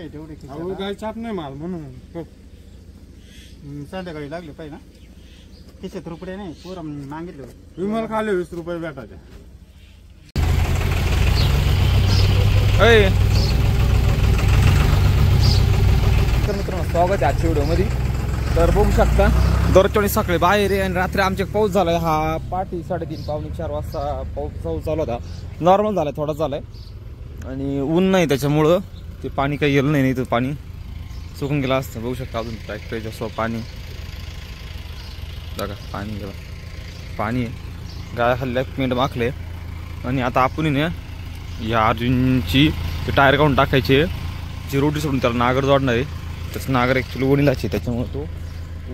नाही तेवढी अहो गाय चाप नाही माल म्हणून संध्याकाळी लागले पाहिजे ना खिशात रुपये नाही पोरं मागितले विमल खाले 20 रुपये भेटायचे. तर मित्रांनो स्वागत आहे आजच्या व्हिडिओमध्ये. तर बघू शकता दररोजच्या सकाळी बाहेर आहे आणि रात्री आमचे पाऊस झालाय. हा पाठी 3:30 पावणे 4 वाजता पाऊस चालू होता. नॉर्मल झालाय, थोडा झालाय आणि ऊन नाही त्याच्यामुळं ते पाणी काही गेलं नाही तर पाणी सुकून गेलं असतं. बघू शकता अजून ट्रॅक्टरच्या सो पाणी बघा, पाणी गेलं, पाणी आहे. गाय हल्ल्यात मेंढ माखले आणि आता आपण ना या अर्जुनची टायर काढून टाकायचे. जी रोटी सोडून त्याला नागर जोडणार आहे. त्याचं नागर ॲक्च्युली वडीलाची, त्याच्यामुळे तो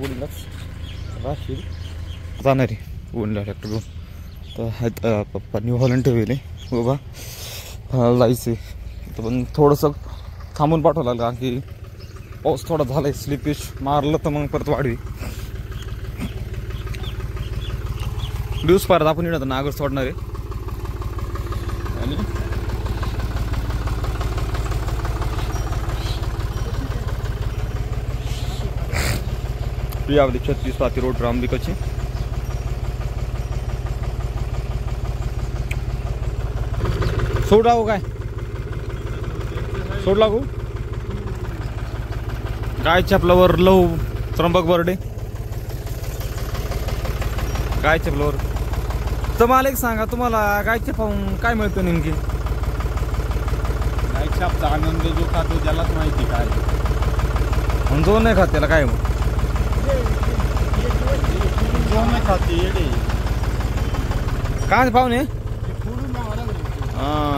वडीलाच राशील जाणार आहे वडीला ट्रॅक्टर घेऊन. तर हा पप्पांनी हॉलन ठेवले बाबा जायचं आहे. तर पण थोडंसं थांबून पाठवावं लागलं कारण की पाऊस थोडा झाला आहे. स्लिपिश मारलं तर मग परत वाढवी दिवस परत आपण येणार नागर सोडणार आहे. आणि आपली 36 पाती रोड रामलिकाची. सोड लागू काय सोड लागू गायच्या आपल्यावर लव त्र्यंबक बर्डे गायच्या आपल्यावर. तर मला एक सांगा, तुम्हाला गायच्या पाहून काय मिळतं नेमकी? गायछापचा आनंद जो खातो त्यालाच माहिती काय. आणि जो नाही खात त्याला काय मग? जो नाही खाते येडे काय पाहुणे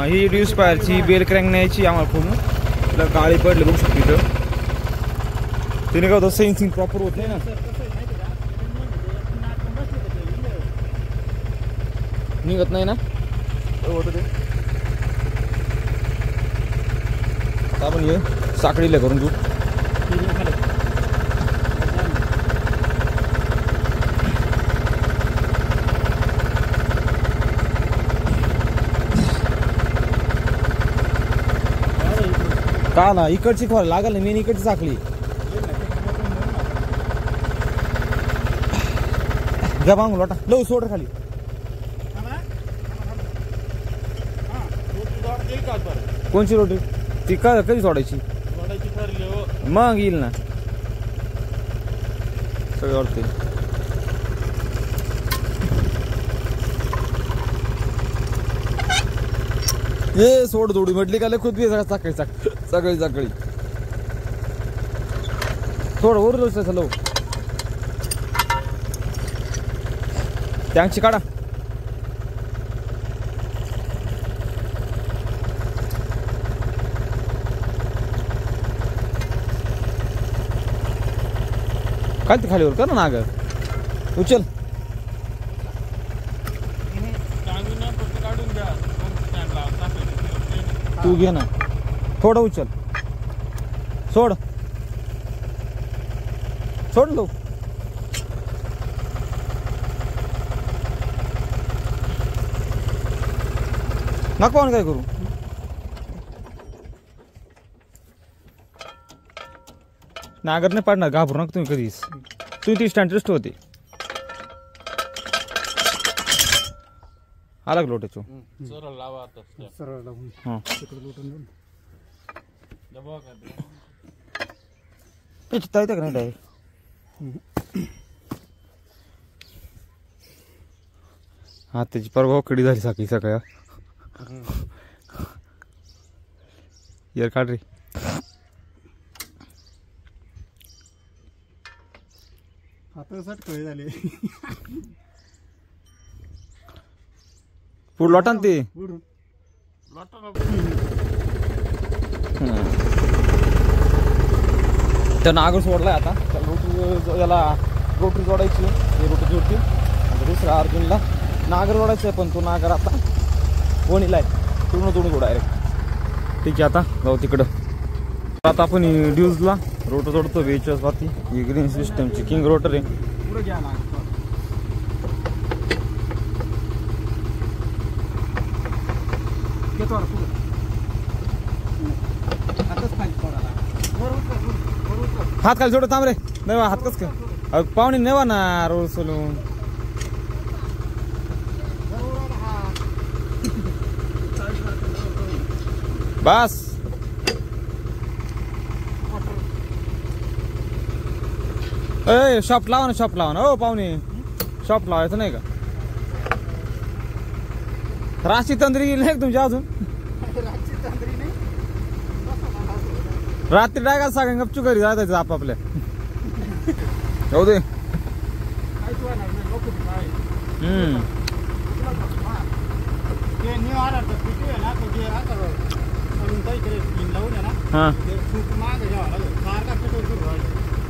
ही ड्यूस पायरची बेल क्रँक न्यायची आम्हाला फोडून. तिला गाळी पडली बघू शकतो इथं. तिने काय होतं सेन्सिंग प्रॉपर होत नाही ना. निघत नाही ना होतं ते. आता आपण ये साखळीला करून घेऊ. का ना इकडची खोल लागल ना, मेन इकडची साखळी जा बांगू लोटा लव सोड खाली. कोणची रोटी ती का कधी सोडायची? मग येईल ना सगळे वाटते. ये सोड जोडी म्हटली का लय खुद बी सकाळी सकाळी सकाळी थोडं वर लो टँकची काढा. काय ते खालीवर कर ना नागर उचल. तू घे ना थोडं उचल. सोड सोड लो. नको काय करू. नागर नाही पाडणार, घाबरू नका तुम्ही कधीच. तुम्ही ती स्टँड होते आला का लोटाचो सरळ लावा आता सरळ लावून हां तिकडे लुटून देऊन दबाव का चित्ता येतं का नाही डायरेक्ट. हा त्याची परवा कडी झाली साखळी सकाळ. यार काढ रे. आता सटकळे झाले पुढं लोटा ना ते. उडून त्या नागर सोडलाय आता. रोटी याला रोटी जोडायची, हे रोटी जोडतील. आता दुसऱ्या अर्जुनला नागर जोडायचं आहे, पण तो नागर आता वणीला आहे. पूर्ण जोडून जोडा डायरेक्ट. ठीक आहे आता जाऊ तिकडं. आता आपण ड्यूजला रोटर जोडतो. वेचस पाती ही ग्रीन सिस्टमची किंग रोटर आहे. पुढे घ्या ना घेतो पुढे आताच खाली पडाला. हात खाली जोड थांब रे. नाही हात कस का पाहुणे नेवा ना रोड सोलून. बस ए शॉप लावा ना हो पाहुणे. शॉप लावायचं नाही का? राशी तंद्री गेली नाही तुमच्या अजून? रात्री डायगा सगळ्या गपचू घरी जायचं आपापल्या. जाऊ दे.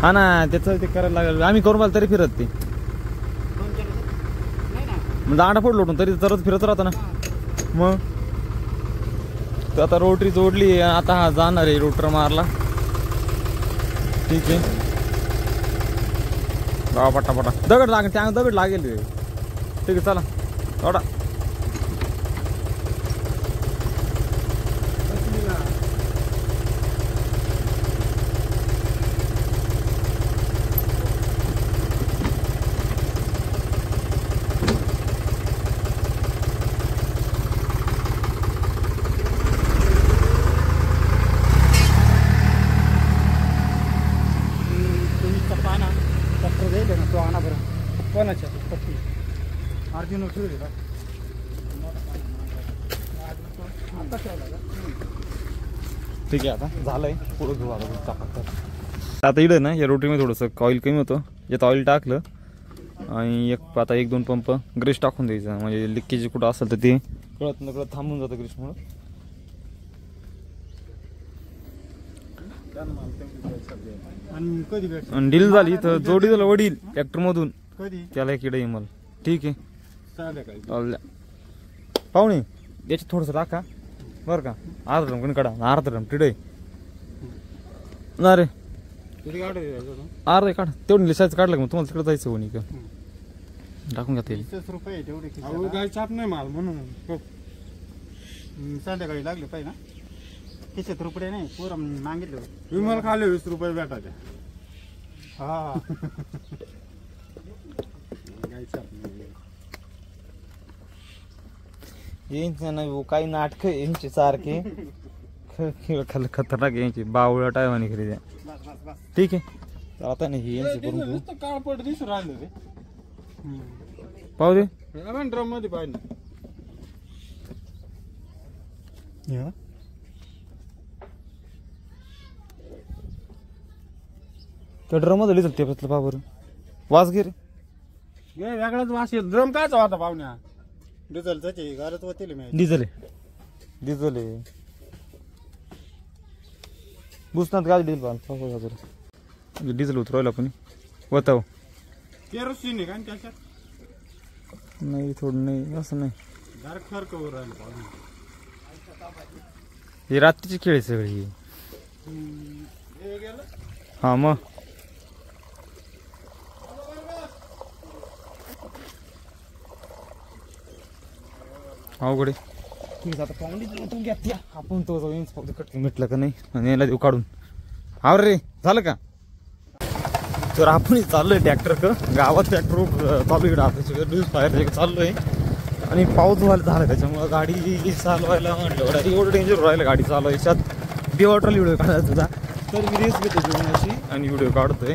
हा ना त्याचं ते करायला लागेल. आम्ही करून पाहिलं तरी फिरत ते दांडा फोड लोटून तरी तरच फिरत राहतं ना. मग तर आता रोटरी जोडली. आता हा जाणार आहे रोटर मारला. ठीक आहे बाबा पटापटा दगड लागेल त्या दगड लागेल. ठीक आहे चला थोडा. तो आणा बरं. कोणाच्या पट्टी अर्जुन ठेवली का? ठीक आहे आता झालंय. पुढं घेऊ आता इकडे ना या रोटीमध्ये थोडंसं ऑइल कमी होतं. यात ऑइल टाकलं आणि आता 1-2 पंप ग्रीस टाकून द्यायचं. म्हणजे लिकेज कुठं असेल तर ते कळत न कळत थांबून जातं ग्रीसमुळं. आणि कधी भेट आणि डील झाली तर जोडी झालं वडील ट्रॅक्टर मधून कधी त्याला एक इकडे मला. ठीक आहे चालेल. पाहुणे याच्यात थोडंसं टाका बरं का. अर्धा ड्रम कोणी काढा. अर्धा ड्रम तिडे ना रे. अर्धा काढ तेवढं लिसायचं काढलं मग तुम्हाला तिकडे जायचं कोणी का टाकून घेता येईल. 30 रुपये तेवढे गाय चाप नाही माल म्हणून संध्याकाळी लागले पाहिजे ना. 30 रुपये नाही पुरा मागितलं. विमल खाले 20 रुपये भेटायचे. हा गाय चाप नाही. यांचे ना काही नाटक यांचे सारखे खतरनाक यांची बावळा टायमाने खरी द्या. बस बस बस. ठीक आहे तर आता नाही यांचे करून घेऊ. काळपट दिसून राहिले रे. पाहू दे ड्रम मध्ये पाहिजे. त्या ड्रम मध्ये लिहिलं ते पा बरं वास घे रे. वेगळाच वास येत. ड्रम कायचा होता पाहुण्या? डिझेलच घरात होतील मी. डिझेल आहे बुसनात गाडी डिझेल डिझेल उतरवलं आपण वताव. केरोसिन आहे का त्याच्यात? नाही थोडं नाही असं नाही. डायरेक्ट फरक वर राहिलं पाहुण्या. हे रात्रीची खेळ आहे सगळी. हा मग अवघड आता पाहुणे घ्या आपण तो कट मिटलं का नाही आणि याला देऊ काढून. आवर रे झालं का? तर आपण चाललोय ट्रॅक्टर गावात ट्रॅक्टर चालू इकडे आपल्या बाहेर चाललोय आणि पाऊस व्हायला झाला त्याच्यामुळे गाडी चालवायला म्हटलं एवढं डेंजर राहिलं गाडी चालवायच्यात. बेवॉटरला व्हिडिओ काढायचा होता तर मी रेस घेतो जेवणाची आणि व्हिडिओ काढतोय.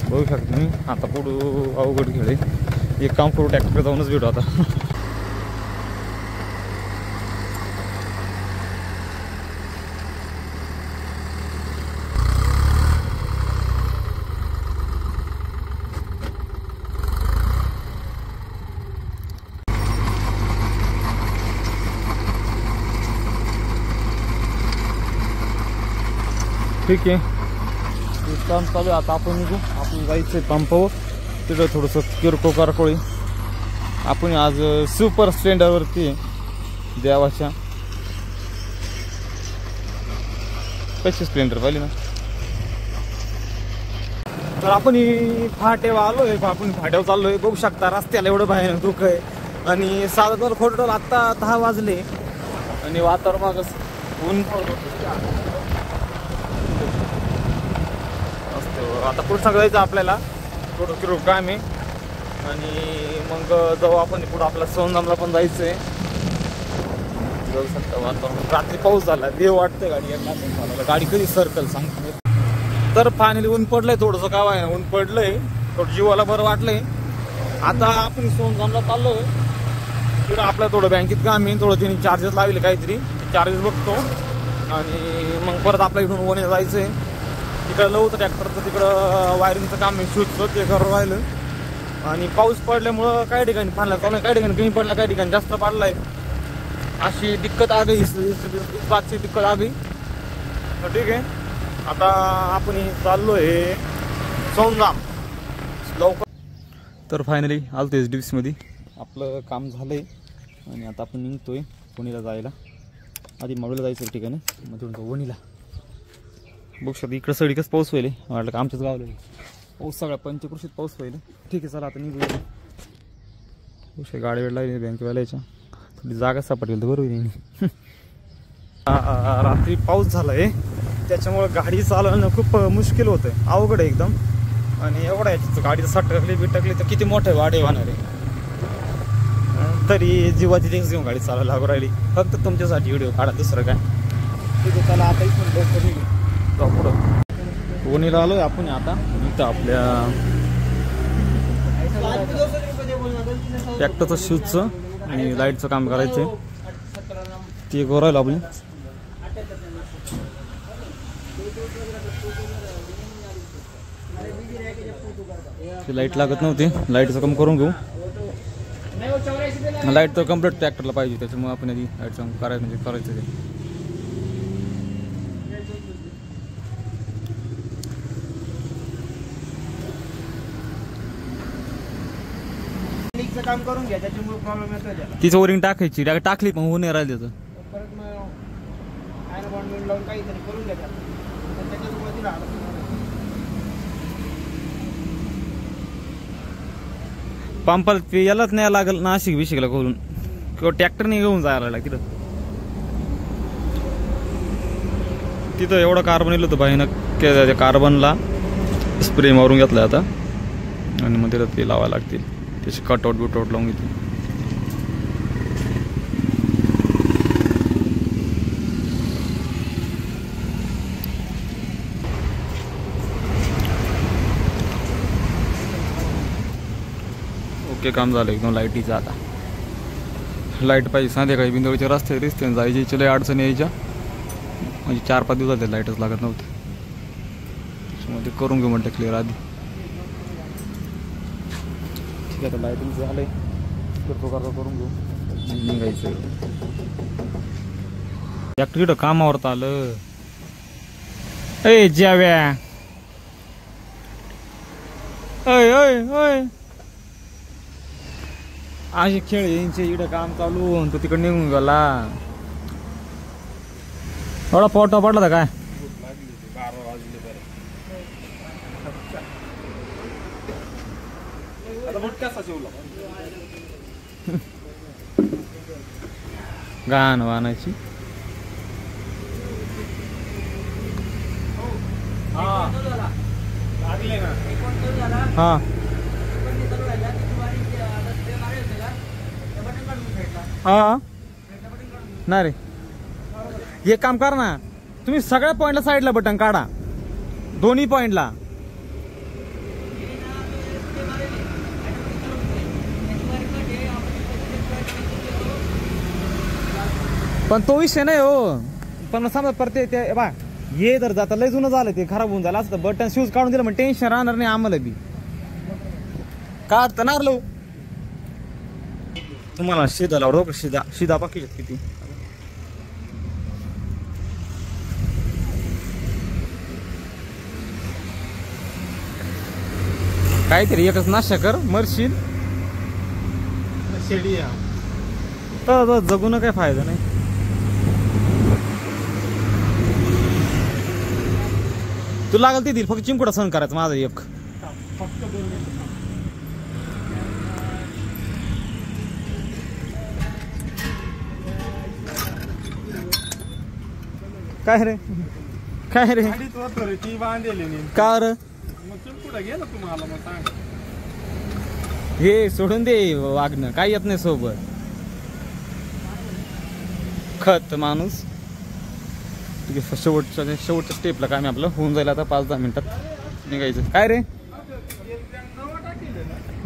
बघू शकतो तुम्ही आता पुढं अवघड खेळ आहे. एक काम करू ट्रॅक्टर जाऊनच भेटू आता. ठीक आहे काम चालू आहे. आता आपण निघू. आपण जायचं आहे पंपावर. तिथं थोडंसं किरकोळ कारकोळी. आपण आज सुपर स्प्लेंडरवरती देवाच्या कशी स्प्लेंडर पाहिली ना. तर आपण फाट्यावर आलोय. आपण फाट्यावर चाललोय. बघू शकता रस्त्याला एवढं बाहेर धुकं आहे आणि साधारण खोटं आत्ता 10 वाजले आणि वातावरण मागच ऊन आता कृष्णाकडे जायचं आपल्याला, थोडं किलो काम आहे. आणि मग जाऊ आपण पुढं, आपला सोनजामला पण जायचं आहे. जाऊ शकता. वातावरण रात्री पाऊस झाला, देव वाटतं गाडी गाडी कधी सर्कल सांगतो. तर फायनली ऊन पडलंय, थोडंसं गाव आहे ऊन पडलंय, थोडं जीवाला बरं वाटलंय. आता आपण सोनजामला चाललोय. तिकडं आपलं थोडं बँकेत काम आहे, थोडं तिने चार्जेस लावले काहीतरी, चार्जेस बघतो. आणि मग परत आपल्या इथून वणी जायचं आहे. तिकडं लवतं ट्रॅक्टरचं, तिकडं वायरिंगचं काम आहे, शूजचं ते करून राहिलं. आणि पाऊस पडल्यामुळं काही ठिकाणी पाडला चालू आहे, काही ठिकाणी कमी पडला, काही ठिकाणी जास्त पडलाय. अशी दिक्कत आ गई, इस बातची दिक्कत आ गई. तर ठीक आहे, आता आपण चाललोय सोनजाम लवकर. तर फायनली आलतो SDPC मध्ये, आपलं काम झालंय. आणि आता आपण निघतोय वणीला जायला. आधी मावळीला जायचं ठिकाणी, मग तिथून वणीला. बघू शकता इकडं सगळीकच पाऊस होईल. वाटलं का आमच्याच गावला पाऊस, सगळ्या पंचकृषीत पाऊस होईल. ठीक आहे, चला आता निघूया. गाडी वेळ लागली बँकेवाल्याच्या, थोडी जागा सापडली तर बरोबर आहे. रात्री पाऊस झालाय, त्याच्यामुळं गाडी चालवणं खूप मुश्किल होतं, अवघड आहे एकदम. आणि एवढा याची गाडी सटकली बिटकली तर किती मोठे वाडे होणार आहे. तरी जीवाची रिस्क घेऊन गाडी चालवायला लागू राहिली, फक्त तुमच्यासाठी व्हिडिओ काढा, दुसरं काय. ठीक आहे, चला आता इथून लवकर जाऊ पुढं. वणीला आलोय आपण आता. इथं आपल्या ट्रॅक्टरचं शूजचं आणि लाईटचं काम करायचं, ते करायला आपण. लाईट लागत नव्हती, लाईटचं काम करून घेऊ. लाईट तर कम्प्लीट ट्रॅक्टरला पाहिजे, त्याच्यामुळे आपण आधी लाईटचं करायचं म्हणजे करायचं ते. काम करून घ्या, त्याच्यामुळे प्रॉब्लेम येतोय त्याला. तिचं ओरिंग टाकायची, टाकली पण होऊन नाही राहिली त्याचं. परत मग आयन बॉन्ड लावून काहीतरी करून घ्या त्याच्यामुळे तिला पंपाला यालाच नाही लागल, नाशिक बिशिकला करून किंवा ट्रॅक्टरने घेऊन जायला लागला तिथं. तिथं एवढं कार्बन येलं होतं बाईनं, त्या कार्बनला स्प्रे मारून घेतलाय आता. आणि मग तिथं ते लावायला लागतील, त्याचे कटआउट बिटआउट लावून घेतील. ओके, काम झालं एकदम लाईटीचं. आता लाईट पाहिजे, संध्याकाळी बिंदोळीच्या रस्त्याने जायची, लय अडचण यायच्या. म्हणजे 4-5 दिवस झाले लाईटच लागत नव्हती, त्याच्यामध्ये करून घेऊ म्हणते क्लिअर आधी. ठीक आहे, आता लाईटिंग झालंय, प्रकार करून घेऊ, निघायचं. ट्रॅक्टर कामावरत आलं. ए ज्याव्या, अय अय अय, असे खेळ यांचे इकडं काम चालू, तो तिकडे निघून गेला. थोडा पोटा पडला होता काय? गाण वानाची. हा हा नाही रे, एक काम कर ना तुम्ही, सगळ्या पॉइंटला साईडला बटन काढा, दोन्ही पॉइंटला. पण तो विषय नाही हो. पण समजा परत ते बा ये तर जाता लय जुनं झालं, ते खराब होऊन झालं असतं. बटन शूज काढून दिलं म्हणजे टेन्शन राहणार नाही आम्हाला बी. काढता ना लो तुम्हाला शिदा लावतो, शिदा शिदा बाकी किती. काहीतरी एकच नाश्ता कर, मरशील. शेडी तर जगून काही फायदा नाही. तू लागल ते देईल, फक्त चिमकुडा सहन करायचं माझा एक. काय रे, काय रे, ती बांधलेली का रे? मग चिरकुटा घे ना तुम्हाला मग सांग. हे सोडून दे वागणं, काही येत नाही सोबत. खत माणूस. ठीक आहे, शेवटच्या स्टेपला काय आपलं होऊन जाईल आता 5-10 मिनिटात निघायचं. काय रे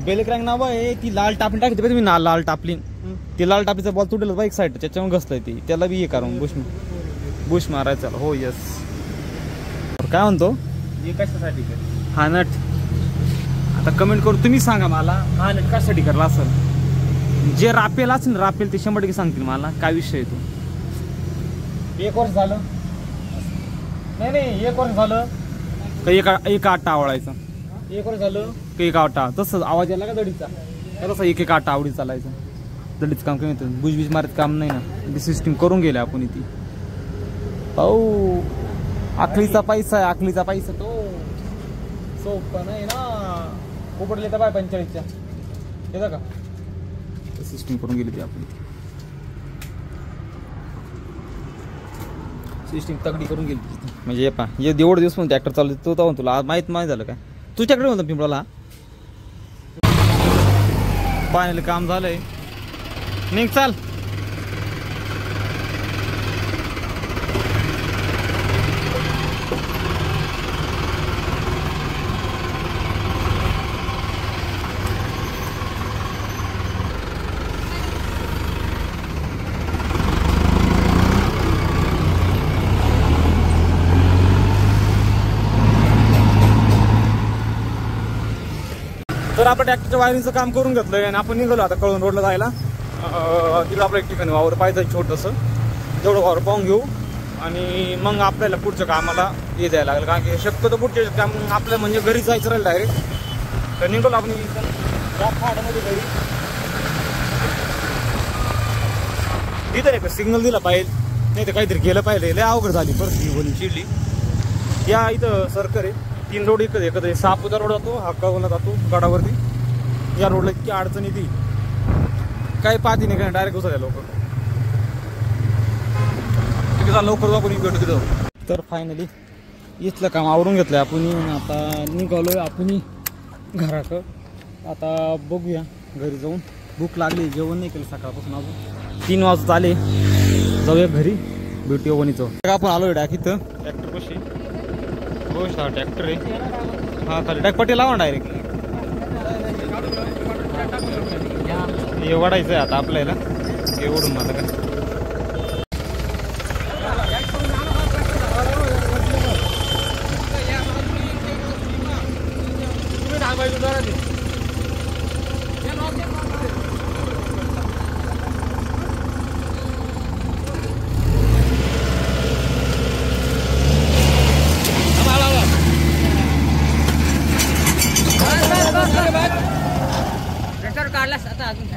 बेल क्रँक नाव आहे. ती लाल टापली टाकते तुम्ही ना, लाल टापली. ती लाल टापीचा बॉल तुटेल बाईक साईड, त्याच्यामुळे घसलाय ती. त्याला बी हे करून बुश मारायचा. हो यस. काय म्हणतो हे कशासाठी कर? हा नट आता कमेंट करू तुम्ही सांगा मला, हा नट कशासाठी करला असेल. जे रापेल असेल ना, रापेल ते 100% सांगतील मला काय विषय आहे तो. 1 वर्ष झालं नाही 1 वर्ष झालं का एक आटा आवडायचा. 1 वर्ष झालं की 1 आटा. तसंच आवाज यायला का दडीचा, तसं 1 आटा आवडी चालायचं. दडीचं काम कमी होतं, बुजबीज मारत काम नाही ना. सिस्टीम करून गेले आपण इथे. पाहू आखलीचा पैसा आहे, आखलीचा पैसा तो सोपा नाही ना. उपडले तर बाय 45च्या येतं का. सिस्टीम करून गेली ती आपण. सिस्टीम तगडी करून गेली तिथे. म्हणजे हे पा हे एवढं दिवस म्हणून ट्रॅक्टर चालू तो तर तुला माहीत झालं काय. तू ट्रॅक्टर म्हणतो पिंपळाला. फायनली काम झालंय. निघ चाल. तर आपण ट्रॅक्टरच्या वायरिंगचं काम करून घेतलंय आणि आपण निघालो आता कळवण रोडला जायला. तिकडं आपलं एक ठिकाणी वावर पाहिजे छोटंसं, तेवढं वावर पाहून घेऊ आणि मग आपल्याला पुढच्या कामाला हे द्यायला लागेल. कारण की शक्यतो पुढचे काम आपल्या म्हणजे घरी जायचं राहील डायरेक्ट. तर निघालो आपण या फाडमध्ये घरी. तिथं नाही सिग्नल दिला पाहिजे, नाही तर काहीतरी गेलं पाहिजे. लय अवघड झाली परिस्थिती बोलून चिडली. या इथं सरकार आहे, 3 रोड एकत्र. सापुता रोड जातो, हा कळवणला जातो गडावरती. या रोडला इतकी अडचण येते काही पाहती नाही, काय डायरेक्ट घुसल्या लोक. तिथे लवकर जाऊ कोणी भेटू तिथं. तर फायनली इथलं काम आवरून घेतलंय आपण. आता निघालोय आपण घराकडं. आता बघूया घरी जाऊन. भूक लागली, जेवण नाही केलं सकाळपासून. अजून 3 वाजता आले. जाऊया घरी, भेटूया वणीचं. आपण आलोय डायरेक्ट इथं ट्रॅक्टर कशी. हो हा ट्रॅक्टर आहे. हा खाली टाक पट्टी लावा डायरेक्ट. हे वाढायचं आहे आता आपल्याला. हे ओढून मला काय काढलास आता अजून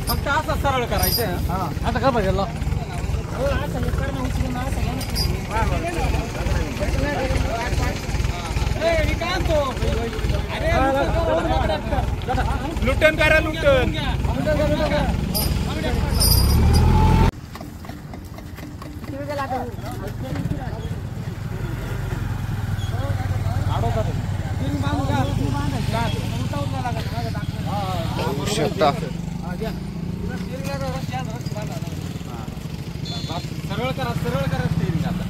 फक्त असं सरळ करायचं. आता का पाहिजे लुटन करा लुटन. शकता सरळ करा सरळ करा स्टेरिंग. आता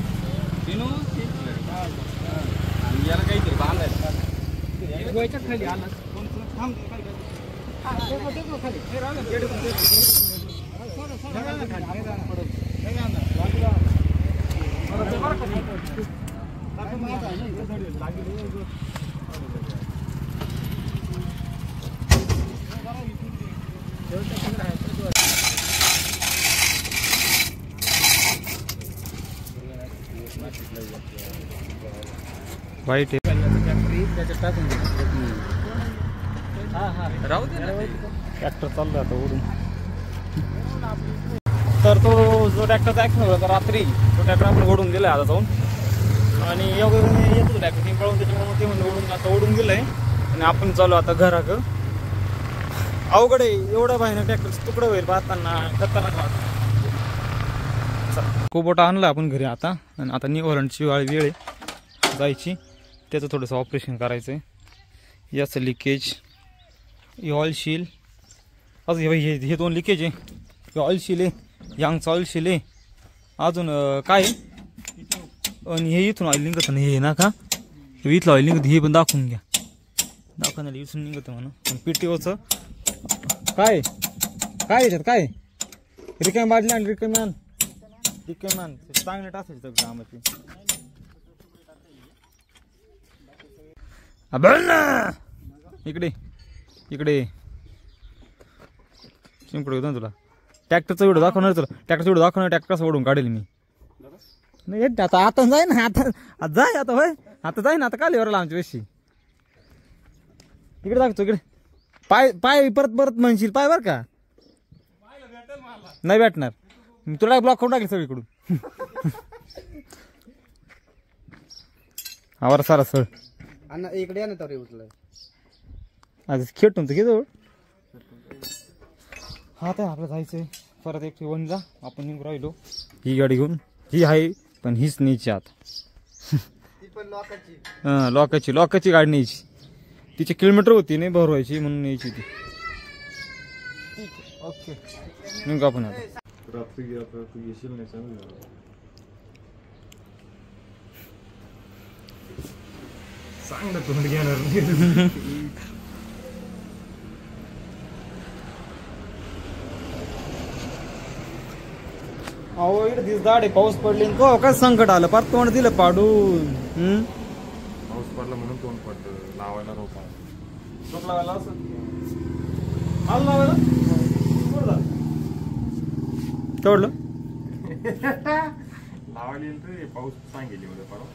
याला काहीतरी बांधायचं. खाली आला वाईट आहे. त्याच्यात टाकून राहू दे ना. ट्रॅक्टर चाललं आता ओढून. तर तो जो ट्रॅक्टरचा ॲक्सिडेंट होता रात्री, तो ट्रॅक्टर आपण ओढून दिला आता जाऊन. आणि एवढं येत होतं ट्रॅक्टर ती पळून, त्याच्यामुळे ते म्हणजे ओढून आता ओढून गेलंय. आणि आपण चालू आता घराक. अवघड आहे एवढं बाहेर ट्रॅक्टरचं तुकडं होईल पाहताना, खतरनाक वाटतं. कोबोटा आणला आपण घरी आता. आणि आता निवारणची वेळ आहे जायची, त्याचं थोडंसं ऑपरेशन करायचं आहे. याचं लिकेज, ऑइल शील, अजून हे 2 लिकेज आहे. ऑइल शील आहे, यांगचं ऑइल शील आहे. अजून काय आणि हे इथून ऑइल निघत ना, हे ना का इथलं ऑइल निघत, हे पण दाखवून घ्या. दाखवण्याला इथून निघतं म्हणून. पण PTOचं काय काय याच्यात काय रिकाम बाटली आणि रिकामान चांगले टाकायचे कामाचे. इकडे इकडे चिंकडे होतं ना तुला. ट्रॅक्टरचा व्हिडिओ दाखवणार, तुला ट्रॅक्टरचा व्हिडिओ दाखवणार. ट्रॅक्टर ओढून काढेल मी. नाही आता आता जाय ना, आता जाय आता. होय आता जाय ना, आता काल वर आमची वेशी इकडे दाखवतो. इकडे पाय पाय परत म्हणशील पाय बर का, नाही भेटणार. तुला ब्लॉक करून टाकेल सगळीकडून. आवार सारा सळ इकडे या ना तर उचलाय आज खेटून तर घेतो. हा तर आपलं जायचंय परत एक वनला. आपण निघून राहिलो ही गाडी घेऊन. ही आहे पण हीच न्यायची आता. लॉकाची गाडी न्यायची. तिचे किलोमीटर होती नाही भरवायची म्हणून न्यायची ती. ओके निघू आपण आता. चांगलं तोंड घेणार. अहो इकडे दिसदाडे पाऊस पडले तो काय संकट आलं पार तोंड दिलं पाडून. पाऊस पडला म्हणून तोंड पडतं. लावायला रोपा लावायला असं आलं लावायला तेवढलं लावायला पाऊस सांगेल परवा.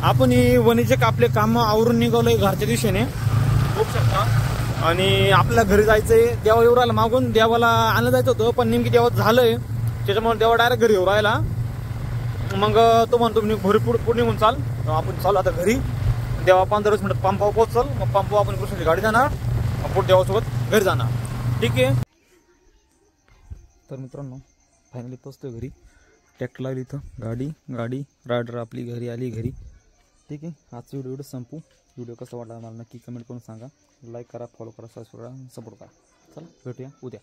आपण ही वणीचे आपले काम आवरून निघालोय घरच्या दिशेने बघू शकता. आणि आपल्याला घरी जायचंय. देवा येऊ राहिला मागून, देवाला आणलं जायचं होतं पण नेमकी देवा झालंय, त्याच्यामुळे देवा डायरेक्ट घरी येऊ राहिला. मग तो म्हणतो मी घरी पुढे निघून चाल. आपण चालू आता घरी. देवा 15-20 मिनिट पंपावर पोहोचल. मग पंपावर आपण कृष्णाची गाडी जाणार, पुढे देवासोबत घरी जाणार. ठीक आहे. तर मित्रांनो फायनली पोहोचतोय घरी. ट्रॅक्टर लागली इथं, गाडी रायडर आपली घरी आली घरी. ठीक आहे. आजचा व्हिडिओ संपू. व्हिडिओ कसा वाटला मला नक्की कमेंट करून सांगा. लाईक करा, फॉलो करा, सबस्क्राईब करा, सपोर्ट करा. चला भेटूया उद्या.